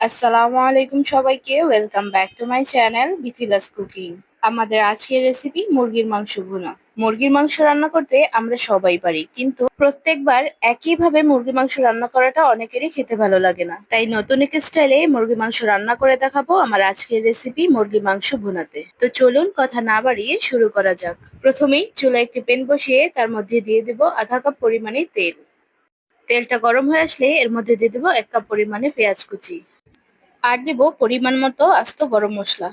আসসালামু আলাইকুম সবাইকে, welcome back to my channel Mithila's cooking. আমাদের আজকের রেসিপি মুরগির মাংস ভুনা। মুরগির মাংস রান্না করতে আমরা সবাই পারি, কিন্তু প্রত্যেকবার একইভাবে মুরগির মাংস রান্না করাটা অনেকেরই খেতে ভালো লাগে না। তাই নতুন এক স্টাইলে মুরগির মাংস রান্না করে দেখাবো আমার আজকের রেসিপি মুরগির মাংস ভুনাতে। তো চলুন কথা না বাড়িয়ে শুরু করা যাক। প্রথমেই চুলায় একটি প্যান বসিয়ে তার মধ্যে দিয়ে দেব আধা কাপ পরিমাণে তেল। তেলটা গরম হয়ে আসলে এর মধ্যে দিয়ে দেবো 1 কাপ পরিমাণে পেঁয়াজ কুচি, আর দেব পরিমাণ মতো আস্ত গরম মশলা।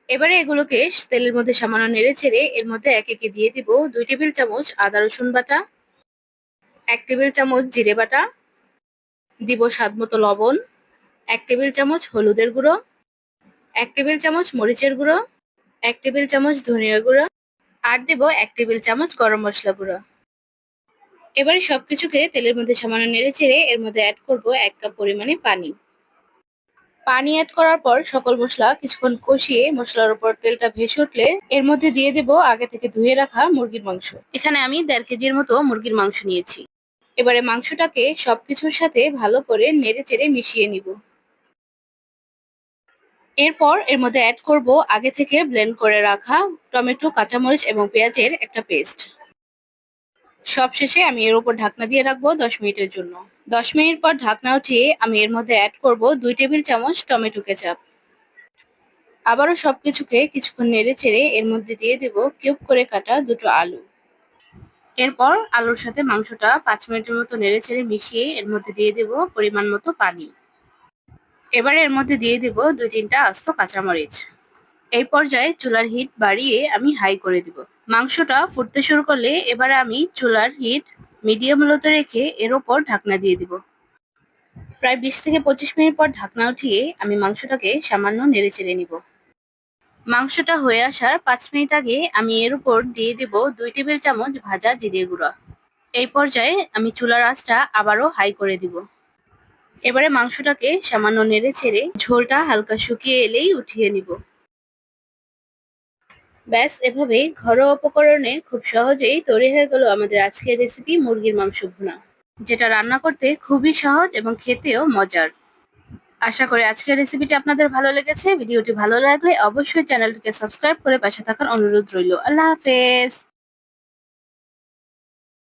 এবারে এগুলোকে তেলের মধ্যে সামান্য নেড়ে চেড়ে এর মধ্যে একে একে দিয়ে দিব 2 টেবিল চামচ আদা রসুন বাটা, 1 টেবিল চামচ জিরে বাটা, দিব স্বাদ মতো লবণ, 1 টেবিল চামচ হলুদের গুঁড়ো, 1 টেবিল চামচ মরিচের গুঁড়ো, 1 টেবিল চামচ ধনিয়ার গুঁড়ো, আর দেব 1 টেবিল চামচ গরম মশলা গুঁড়ো। এবারে সবকিছুকে তেলের মধ্যে সামান্য নেড়ে চেড়ে এর মধ্যে অ্যাড করব 1 কাপ পরিমাণে পানি। পানি অ্যাড করার পর সকল মশলা কিছুক্ষণ কষিয়ে মশলার উপর তেলটা ভেসে উঠলে এর মধ্যে দিয়ে দেব আগে থেকে ধুয়ে রাখা মুরগির মাংস। এখানে আমি 1.5 কেজির মতো মুরগির মাংস নিয়েছি। এবারে মাংসটাকে সবকিছুর সাথে ভালো করে নেড়ে চেড়ে মিশিয়ে নিব। এরপর এর মধ্যে অ্যাড করব আগে থেকে ব্লেন্ড করে রাখা টমেটো, কাঁচামরিচ এবং পেঁয়াজের একটা পেস্ট। সবশেষে আমি এর উপর ঢাকনা দিয়ে রাখবো 10 মিনিটের জন্য। 10 মিনিট পর ঢাকনা উঠিয়ে আমি এর মধ্যে অ্যাড করব 2 টেবিল চামচ টমেটো কেচাপ। আবারও সবকিছুকে কিছুক্ষণ নেড়ে চেড়ে এর মধ্যে দিয়ে দেব কিউব করে কাটা দুটো আলু। এরপর আলুর সাথে মাংসটা 5 মিনিটের মতো নেড়ে চেড়ে মিশিয়ে এর মধ্যে দিয়ে দেব পরিমাণ মতো পানি। এবার এর মধ্যে দিয়ে দেব 2-3টা আস্ত কাঁচামরিচ। এই পর্যায়ে চুলার হিট বাড়িয়ে আমি হাই করে দিব। মাংসটা ফুটতে শুরু করলে এবারে আমি চুলার হিট মিডিয়াম লোতে রেখে এর ওপর ঢাকনা দিয়ে দিব। প্রায় 20 থেকে 25 মিনিট পর ঢাকনা উঠিয়ে আমি মাংসটাকে সামান্য নেড়ে চেড়ে নিব। মাংসটা হয়ে আসার 5 মিনিট আগে আমি এর উপর দিয়ে দেব 2 টেবিল চামচ ভাজা জিরে গুঁড়া। এই পর্যায়ে আমি চুলার আঁচটা আবারও হাই করে দিব। এবারে মাংসটাকে সামান্য নেড়ে চেড়ে ঝোলটা হালকা শুকিয়ে এলেই উঠিয়ে নিব। ব্যাস, এভাবেই ঘরোয়া উপকরণে খুব সহজেই তৈরি হয়ে গেল আমাদের আজকের রেসিপি মুরগির মাংস ভুনা, যেটা রান্না করতে খুবই সহজ এবং খেতেও মজার। আশা করি আজকের রেসিপিটি আপনাদের ভালো লেগেছে। ভিডিওটি ভালো লাগলে অবশ্যই চ্যানেলটিকে সাবস্ক্রাইব করে পাশে থাকার অনুরোধ রইল। আল্লাহ হাফেজ।